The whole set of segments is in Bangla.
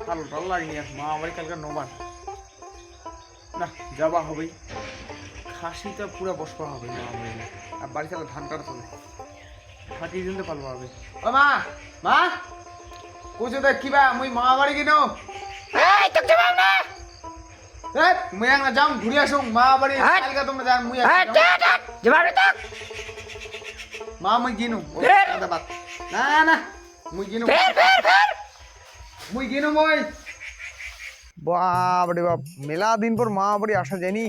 ভালো ভালো লাগেনি আর মা বাড়ি কালকে নবার না যাওয়া হবেই খাসিটা পুরো বসবা হবে মা বাড়ি আর বাড়ি চালা ধান কাটা চলে ফাটিয়ে দিতে পারবো হবে ও মা মা কুচো দেখ কিবা মুই মা বাড়ি কিনো এই তো যাবাম না মুই না যাম ঘুরে আসুন মা বাড়ি কালকে তোমরা যান মুই যাবাম না মা মুই গিনু না না মুই গিনু মুই গিনু মই বাপ রে বাপ মেলা দিন পর মা বাড়ি আসা যায়নি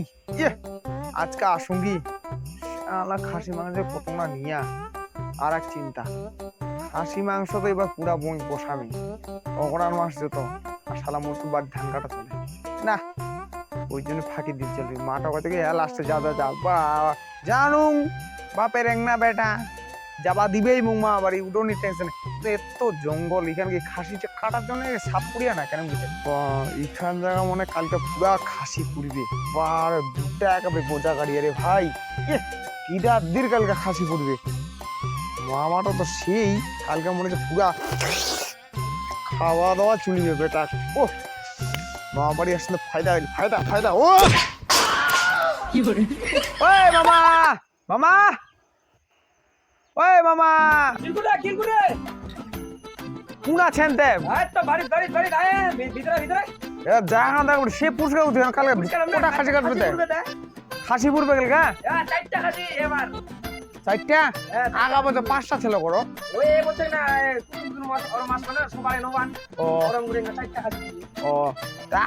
আজকে আসুঙ্গি আলা খাসি মাংস কত না নিয়া আর এক চিন্তা খাসি মাংস তো এবার পুরা বই বসামি অগরান মাস যেত আর শালা মরতু বাড়ি ধান কাটা চলে না ওই জন্য ফাঁকি দিতে চলবি মাটা কথা কি হেল আসতে যা যা বা জানুং বাপের না বেটা যাবা দিবেই মুখ মা বাড়ি উঠোনি টেনশন এত জঙ্গল এখানে কি খাসি কাটার জন্য সাপ পুড়িয়া না কেন বুঝে এখান জায়গা মনে কালকে পুরা খাসি পুড়বে বার দুটা একেবারে বোঝা গাড়ি রে ভাই কিটা দির কালকে খাসি পুড়বে মামাটা তো সেই কালকে মনে হচ্ছে পুরা খাওয়া দাওয়া চুলিবে বেটা ও মা বাড়ি আসলে ফায়দা ফায়দা ফায়দা ও ওই মামা মামা ওই মামা কিরকুরে কোন আছেন তে তো বাড়ি আয় ভিতরে জাহান দেখ সে পুষকে উঠে কালকে কোটা খাসি কাটবে তে খাসি পুরবে কালকে চারটা খাসি এবার চারটা আগা বছর পাঁচটা ছিল করো ওই বছর না মাস মানে সবাই নবান ও চারটা খাসি ও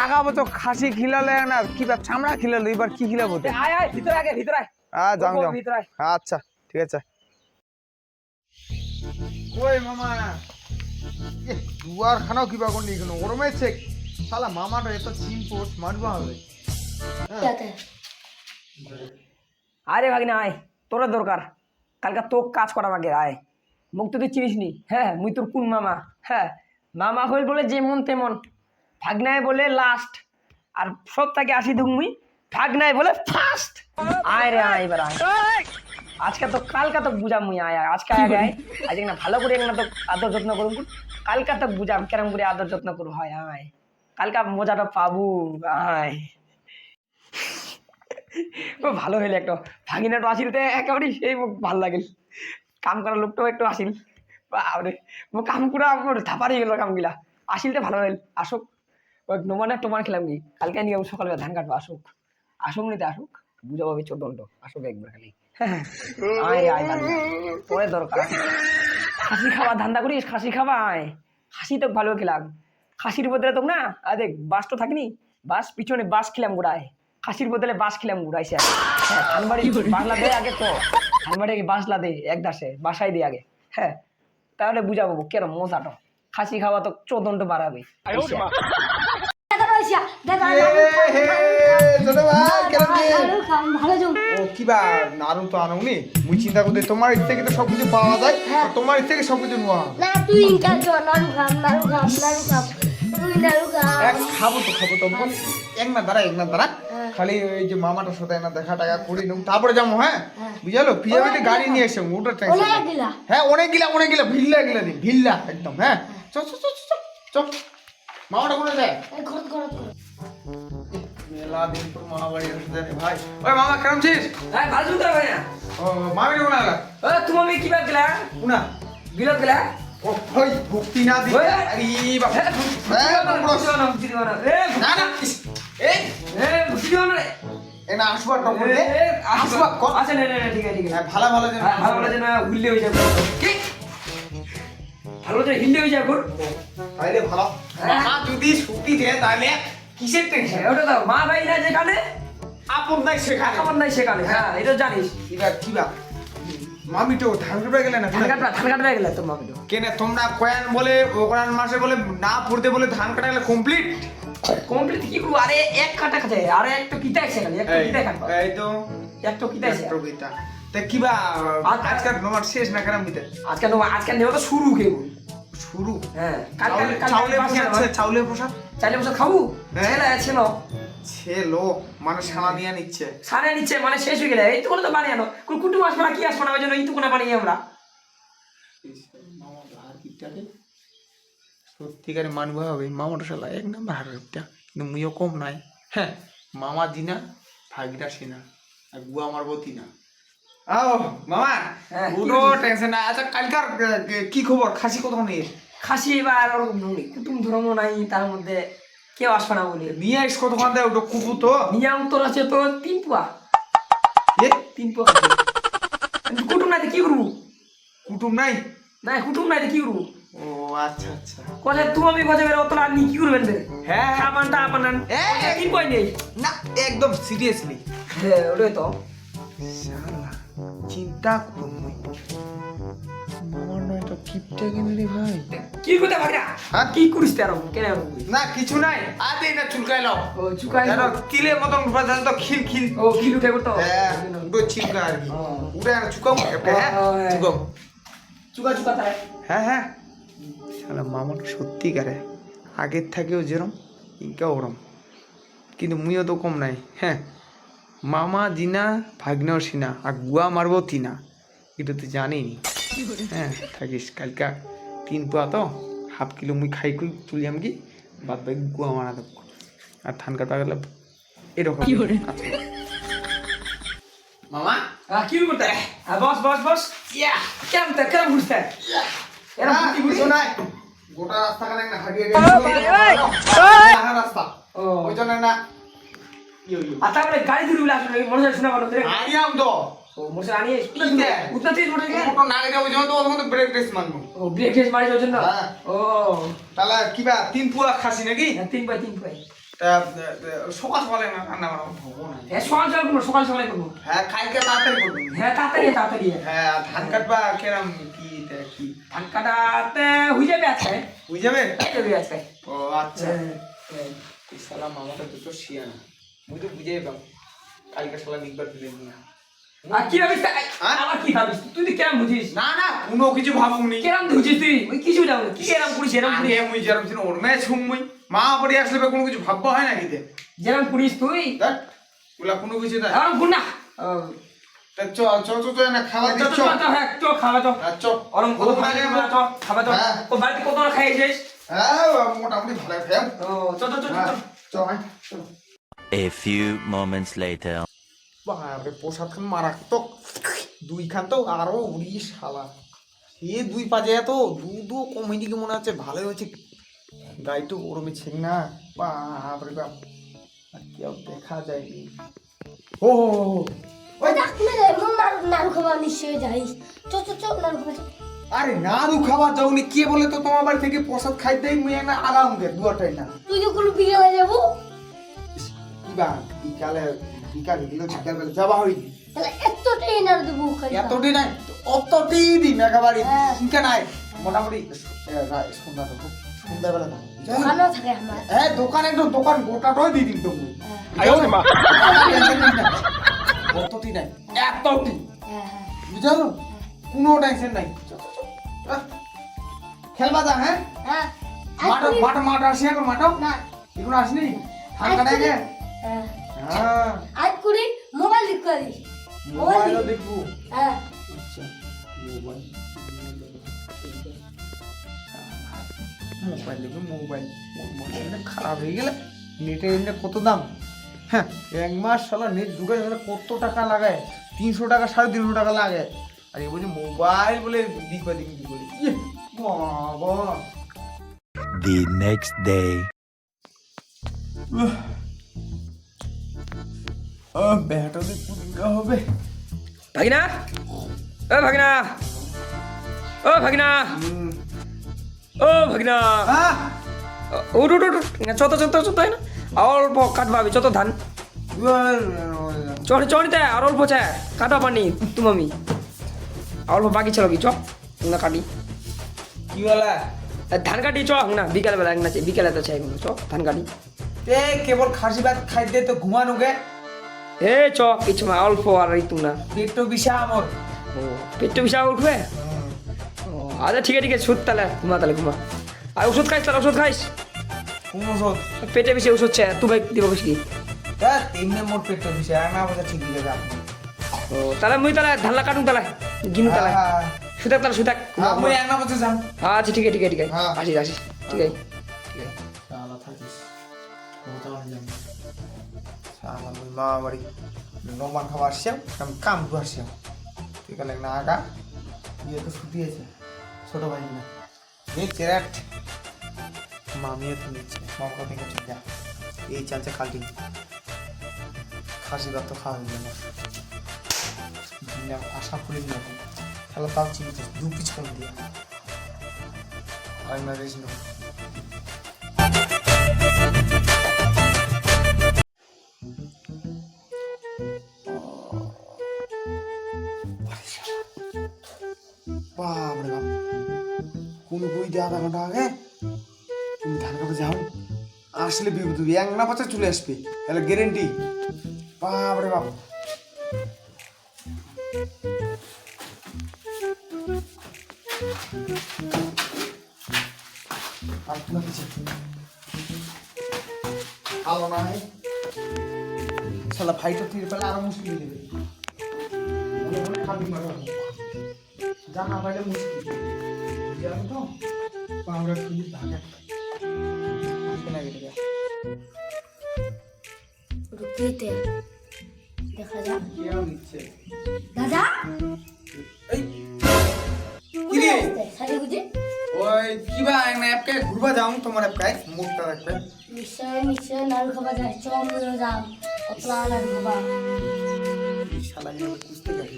আগা বছর খাসি খিলালে না কি চামড়া খিলালো এবার কি খিলাবো আয় ভিতরে আগে ভিতরে যাও আচ্ছা ঠিক আছে ওই মামা দুয়ার খানাও কিবা করলি এখানে গরমে চেক শালা মামাটা এত চিন পোস্ট মারবা হবে আরে ভাগিনা আয় তোর দরকার কালকে তোর কাজ করা আগে আয় মুখ তো তুই চিনিস নি হ্যাঁ মুই তোর কোন মামা হ্যাঁ মামা হইল বলে যেমন তেমন ভাগনায় বলে লাস্ট আর সব থেকে আসি দুঃখ মুই ভাগনায় বলে ফার্স্ট আয় রে আয় এবার আয় আজকে তো কালকা তো বুঝাম মুই আয় আজকে আগে আয় আজকে না ভালো করে না তো আদর যত্ন করুন কালকা তো বুঝাম কেরম করে আদর যত্ন করু হয় আয় কালকা মজাটা পাবো আয় ভালো হইলে একটু ভাগিনাটা আসিলতে একেবারেই সেই ভালো লাগিল কাম করার লোকটাও একটু আসিল বাবরে কাম পুরা ধাপারি গেল কামগুলা আসিলতে ভালো হইল আসুক ওই নোমানে টোমান খেলাম কি কালকে নিয়ে সকালবেলা ধান কাটবো আসুক নিতে আসুক বুঝাবো আমি 14 আসুক একবার খালি হ্যাঁ আয় রে আয় পরে দরকার খাসি খাওয়া ধান্দা করিস খাসি খাওয়া আয় খাসি তো ভালো খেলাম খাসির বদলে তো না দেখ বাস তো থাকিনি বাস পিছনে বাস খেলাম গোড়ায় খাসির বদলে বাস খেলাম ঘুরাইছে হ্যাঁ ধানবাড়ি বাসলা দে আগে তো ধানবাড়ি আগে বাসলা দে এক দাসে বাসায় দে আগে হ্যাঁ তাহলে বুঝাবো কেরম মজাটা খাসি খাওয়া তো 14 বাড়াবে কিবা নাড়ু তো আনুনি মুই চিন্তা করতে তোমার ইচ্ছে থেকে সবকিছু পাওয়া যায় তোমার ইচ্ছে থেকে সবকিছু নেওয়া খাবো তো এক না দাঁড়া খালি ওই যে মামাটার সাথে না দেখা টাকা করি নেব তারপরে যাবো হ্যাঁ বুঝালো পিজাবিতে গাড়ি নিয়ে এসে ওটার টেনশন হ্যাঁ অনেক গিলা ভিল্লা একদম হ্যাঁ চ মামাটা কোনে যায় মেলা দিন পর মামা বাড়ি আসতে ভাই ওই মামা কেমন ছিস ভালো তো ভাই ও মামি কোন লাগলা তুমি আমি কি বাদ গেলা কোনা বিলত গেলা ও ভাই ভক্তি না দি আরে বাপ না এই বুঝি দিও না রে এনা আসবার না বলে আসবার কর আচ্ছা না ঠিক আছে ভালো যেন হুল্লে হয়ে যাবে কি ভালো যে হিল্লে হয়ে যাবে আরে ভালো মামা যদি ছুটি দেয় তাহলে কিসের টেনশন ওটা তো মা ভাই না যেখানে আপন নাই সেখানে আপন নাই সেখানে হ্যাঁ এটা জানিস কিবা মামি তো ধান কাটবে গেলে না ধান কাটবে গেলে তো মামি তো কেনে তোমরা কয়ান বলে ওকরান মাসে বলে না পড়তে বলে ধান কাটা গেলে কমপ্লিট কি করব আরে এক কাটা খাতে আরে একটা কিটা আছে খালি একটা কিটা কাটবা এই তো একটা কিটা আছে একটা কিটা তে কিবা আজকাল তোমার শেষ না কেন দিতে আজকাল নেওয়া তো শুরু কেউ শুরু হ্যাঁ চাউলের প্রসাদ খাবো ছিল মানে সানা নিয়ে নিচ্ছে সানা নিচ্ছে মানে শেষ হয়ে গেলে এই তো তো বানিয়ে আনো কুটুম আসবে না কি আসবে না ওই জন্য এই তো বানিয়ে আমরা সত্যিকারে মানবো হবে মামাটা শালা এক নাম্বার হারাটা, কিন্তু মুইও কম নাই। হ্যাঁ, মামা দিনা ভাগিরা সিনা আর গুয়া মারবতি না। আও মামা, হ্যাঁ, কি কোনো হয়েছে? টেনশন নাই। আচ্ছা কালকার কি খবর? খাসি কত নিয়ে খাসি এবার ওর কুটুম ধর্ম নাই, তার মধ্যে কেউ আসবে না বলে নিয়ে আইস কতক্ষণ দেয়? ওটা কুকু তো নিয়ম তোর আছে তো 3 পোয়া। এ 3 পোয়া খাসি। কুটুম নাই তো কি করবো? কুটুম নাই? না কুটুম নাই তো কি করবো? ও আচ্ছা আচ্ছা। কোথায় তুমি আমি কোথায় বেরো অতলা নি কি করবেন রে? হ্যাঁ খাবানটা আপনার এই! 3 পোয়া নেই। না, একদম সিরিয়াসলি হ্যাঁ ওটাই তো। শালা চিন্তা করুন মুই মামার নয় তো কিপটা কেন রে ভাই? কি করতে ভাগরা? হ্যাঁ? কি করিস তার কেন? না কিছু নাই, আদে না চুলকাইলো ও চুকাই জানো তিলের মতন বাজাল তো খিল খিল। ও কি লুটে করতো? হ্যাঁ দুটো চিলকা আর কি। ও। উঠে আর চুকাম একটা। হ্যাঁ ও, হ্যাঁ। চুকাম। চুকা চুকা তাই। হ্যাঁ হ্যাঁ, শালা মামাটা সত্যিকারে আগের থেকেও যেরম ইনকা ওরম, কিন্তু মুইও তো কম নাই। হ্যাঁ, মামা জিনা ভাগ্নেও সিনা আর গুয়া মারবো তিনা, এটা তো জানিনি। হ্যাঁ থাকিস কালকা 3 পোয়া তো হাফ কিলো মুই খাই খুই তুলিয়াম কি বাদ বাকি গুয়া মারা দেব। আর ধান কাটা গেলে এরকম আচ্ছা। মামা কি করতে? বস বস বস। ইয়া কেমন তা কেমন ঘুরতে? এরা কি ঘুরছে? নাই গোটা রাস্তা কানে না হারিয়ে রাস্তা ও ওই জন্য না ইয়ো ইয়ো আর তারপরে গাড়ি ধরে বলে আসলে মোটরসাইকেল শোনা ভালো রে। আনিয়াম তো ও মোটরসাইকেল আনিয়ে উত্তর তেজ মোটরসাইকেল। মোটর না গেলে ওই জন্য তো ওখানে ব্রেক টেস্ট মারবো। ও ব্রেক টেস্ট মারি ওর জন্য। হ্যাঁ। ও তাহলে কিবা 3 পুয়া খাসি নাকি? 3 বাই 3 পাই। তা সকাল সকালে না রান্না বান্না হবো না। হ্যাঁ সকাল সকাল করবো, সকাল সকাল করবো। হ্যাঁ কালকে তাড়াতাড়ি করবো। হ্যাঁ তাড়াতাড়ি তাড়াতাড়ি। হ্যাঁ ধান কাটবা কেরাম কি তা কি ধান কাটাতে হয়ে যাবে আজকে। বুঝ যাবে? যাবে আজকে। ও আচ্ছা। হ্যাঁ। এই শালা মামাটা তো শিয়ানা, মুই তো বুঝেই পাম কালকে শালা নিকবার দিলে নিয়ে। আর কি ভাবিস? হ্যাঁ? আমার কি ভাবিস? তুই তো কেমন বুঝিস? না না কোনো কিছু ভাবুনি। কেরম বুঝিস তুই? ওই কিছু যাবো কি এরম করিস এরম আমি করিস মুই যেরকম ছিল ওর ম্যাচ হুম মুই মা বাড়ি আসলে বা কোনো কিছু ভাববা হয় নাকি তে? যেরম করিস তুই দেখ ওলা কোনো কিছু না। এরম গুণ না। তা চ চ চ চ না খাওয়া চ দিচ্ছ। চ চ হ্যাঁ চ খাওয়া চ। আর চ অরম ও কত ভাগে ভাগে চ খাওয়া চ। হ্যাঁ। ও বাড়িতে কত খাইছিস? হ্যাঁ মোটামুটি ভালো খাও। ও চ চ চ চ হ্যাঁ চ ভাই চ। A few moments later. বাপরে প্রসাদ খান মারাত্মক, 2 খান তো আরো উড়ি শালা। এ 2 পাজে এত দুধও কমে দিকে মনে হচ্ছে ভালোই হচ্ছে। গাইটো গরমে ছিল না বাপরে বাপ, আর কেউ দেখা যায়নি। ও ওই দেখ মেরে মন নাড়ু খাওয়া নিশ্চয়ই যাইস। চ চ চ নাড়ু খাওয়া। আরে নাড়ু খাবার যাওনি কে বলে তো তোমার বাড়ি থেকে প্রসাদ খাইতেই মুই না আরাম গে দুয়াটাই না। তুই যখন বিকেলে যাবো কিবা বিকালে বিকাল দিল বিকালবেলা যাওয়া হয়নি। তাহলে এতটাই নাড়ু দেবো খাই। এতটি নাই অতটি দিন একেবারে হ্যাঁ। ইনকা নাই মোটামুটি সন্ধ্যাবেলা না খানা থাকে আমার। হ্যাঁ দোকান একদম দোকান গোটাটাই দিয়ে দিন তুমি। অতটি নাই এতটি হ্যাঁ হ্যাঁ বুঝলো, কোনো টেনশন নাই। খেলবা যা। হ্যাঁ হ্যাঁ মাঠো মাঠো মাঠো আসি এখন মাঠো না এগুলো আসনি ধান কাটা গে। হ্যাঁ হ্যাঁ আজ করি মোবাইল দিক করিস। মোবাইলও দেখবো। হ্যাঁ আচ্ছা মোবাইল মোবাইল দেখবো মোবাইল মোবাইলটা খারাপ হয়ে গেলে নেটের ইন্টারনেট কত দাম? হ্যাঁ 1 মাস শালা নেট ঢুকাই গেলে কত টাকা লাগায়? 300 টাকা 350 টাকা লাগে। আর এই বলছে মোবাইল বলে দিক বা দিক বলে বাবা। The next day. ব্যাটা দিয়ে পুজো হবে। ভাগিনা ও ভাগিনা ও ভাগিনা ও ভাগিনা হ্যাঁ উঠ উঠ উঠ চত চত চত না অল্প কাটবা আমি চত ধান চড়ি চড়িতে আর অল্প চা কাটা পানি তুমি আমি অল্প বাকি ছিল কি চ না কাটি কি বলা? ধান কাটি চ না বিকাল বেলা না বিকালে তো চাই চ ধান কাটি তে কেবল খাসি ভাত খাইতে তো ঘুমানো গে। এ চ কিছু না অল্প আর এই তুমি না পেট তো বিশা আমার। ও পেটটা বিশাল উঠবে ও আচ্ছা ঠিক আছে ঠিক আছে সুদ তাহলে ঘুমা তাহলে ঘুমা আর ওষুধ খাইস তাহলে ওষুধ খাইস কোন ওষুধ? পেটে বেশি ওষুধ চাই তুই দিব বেশি দেখ এমনি মোর পেট তো বিশা না বোঝা ঠিক দিলে যাবে। ও তাহলে মুই তাহলে ধানলা কাটুন তাহলে গিনু তাহলে শুয়ে থাক তাহলে শুয়ে থাক আমি এক না বসে যাম আচ্ছা ঠিক আছে ঠিক আছে ঠিক আছে হ্যাঁ। আসিস আসিস ঠিক আছে ঠিক আছে শালা থাকিস কোথাও যাম শালা মুই মা বাড়ি নমান খাবার আসছে আমি কাম করে আসছে ঠিক আছে না আগা ইয়ে তো ছুটি আছে ছোট ভাই না এই চেরাট মামিও তো নিচ্ছে মামা থেকে চলে যা এই চান্সে খালি খাসি ভাত তো খাওয়া হয়ে গেল আশা করি না তাহলে তাও চিন্তা দু পিছ কম দিয়ে আমি মারিস না বাপরে বাপ কোন বই দিয়ে আধা ঘন্টা আগে তুমি ধান কাপড় যাও আসলে বিপদ এক না বছর চলে আসবে তাহলে গ্যারেন্টি বাপরে বাপ আর কোনো কিছু ভালো না হয় শালা ভাইটা তীর পেলে আরো মুশকিল দেবে খাবি মারো জানা পাইলে মুশকিল জানো তো পাউডার খুলি ভাগা আসবে না গেলে রুকিতে দেখা যাক কেউ নিচ্ছে দাদা এই কি রে সাজুগুজি ওই কিবা অ্যাপকে ঘুরবা যাও তোমার অ্যাপকে মুখটা রাখবে নিশ্চয় নাড়ু খাবার যায় চম যাম অতলা নাড়ু খাবার এই শালা নিয়ে কুস্তি কাটি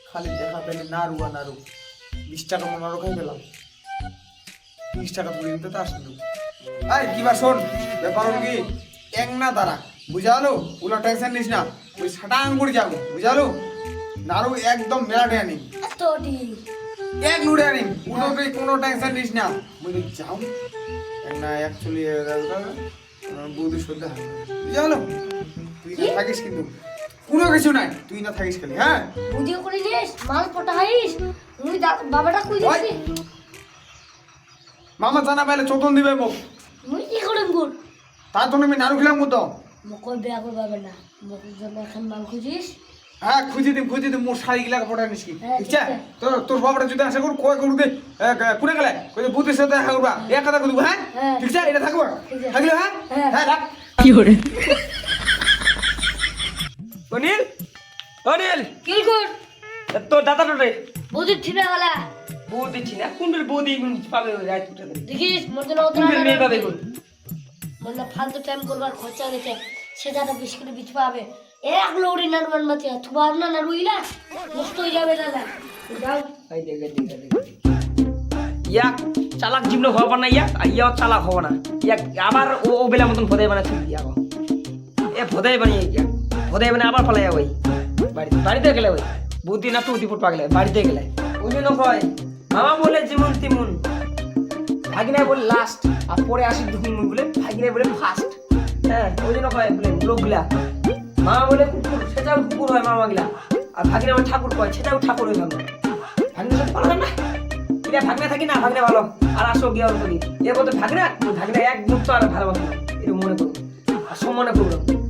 খালি দেখা পেলে নাড়ু আর নাড়ু 20 টাকা মনে রাখাই পেলাম 30 টাকা পুরি নিতে তো আসলো এই কিবা শোন ব্যাপার হলো কি এক না দাঁড়া বুঝালো ওলা টেনশন নিস না ওই সাটাং করে যাবো বুঝালো নাড়ু একদম মেলাটে আনি এতটি এক নুড়ে আনি উড়োতে কোনো টেনশন নিস না বুঝলি যাও এক না অ্যাকচুয়ালি বৌদি সত্যি হবে বুঝালো তুই না থাকিস কিন্তু কোনো কিছু নাই তুই না থাকিস খালি হ্যাঁ ভিডিও করে নিস মাল পটাইস মুই বাবাটা কই দিছি মামা জানা পাইলে চতন দিবে মোক মুই কি করম গুড তার জন্য আমি নাড়ু খেলাম মতো মকই বেয়া করবা না মকই জন্য এখন মাল খুঁজিস হ্যাঁ খুঁজি দিম মোর শাড়ি গিলা পড়া নিছি হ্যাঁ, ঠিক আছে ঠিক তোর তোর বাবাটা যদি আশা কর কয় করু দে কুড়ে গেলে কই বুদ্ধি সাথে দেখা করবা এক কথা কইব হ্যাঁ হ্যাঁ। ঠিক আছে এটা থাকবো ঠিক আছে। থাকলে হ্যাঁ হ্যাঁ। হ্যাঁ রাখ অনিল অনিল কি গুড তোর দাদা রে বৌদি ঠিনা গলা বৌদি ছিল কোন বৌদি পাবে রাত উঠে দেখিস মধ্যে কোন মেয়ে পাবে কোন মনে ফালতু টাইম করবার খরচা গেছে সেটাটা বেশি করে বিচ পাবে এক লোড়ি নাড়ুয়ার মাঝে থুবার না নাড়ুইলা নষ্ট হয়ে যাবে দাদা যাও এই দেখ ইয়া চালাক জীবন হওয়া না ইয়া আর ইয়া চালাক হওয়া না ইয়া আবার ও বেলা মতন ভদে বানা ঠিক দিয়া এ ভদে বানিয়ে ইয়া ভদে বানা আবার পালাই ওই বাড়িতে গেলে ওই বুদ্ধি না তো উদিপুর পাগলে বাড়িতে গেলে ওই জন্য কয় মামা বলে যেমন তেমন ভাগিনা বলে লাস্ট আর পরে আসি দুদিন বলে ভাগিনা বলে ফার্স্ট হ্যাঁ ওই জন্য কয় বলে লোকগুলা মামা বলে কুকুর সেটাও কুকুর হয় মামা গিলা আর ভাগিনা বলে ঠাকুর কয় সেটাও ঠাকুর হয় ভাগনা ভাগনা সব পারবে না এটা ভাগনা থাকি না ভাগনা ভালো আর আসো গিয়ে করি এর মধ্যে ভাগনা এক মুক্ত আর ভালোবাসা এটা মনে করো আর সম্মানে করবো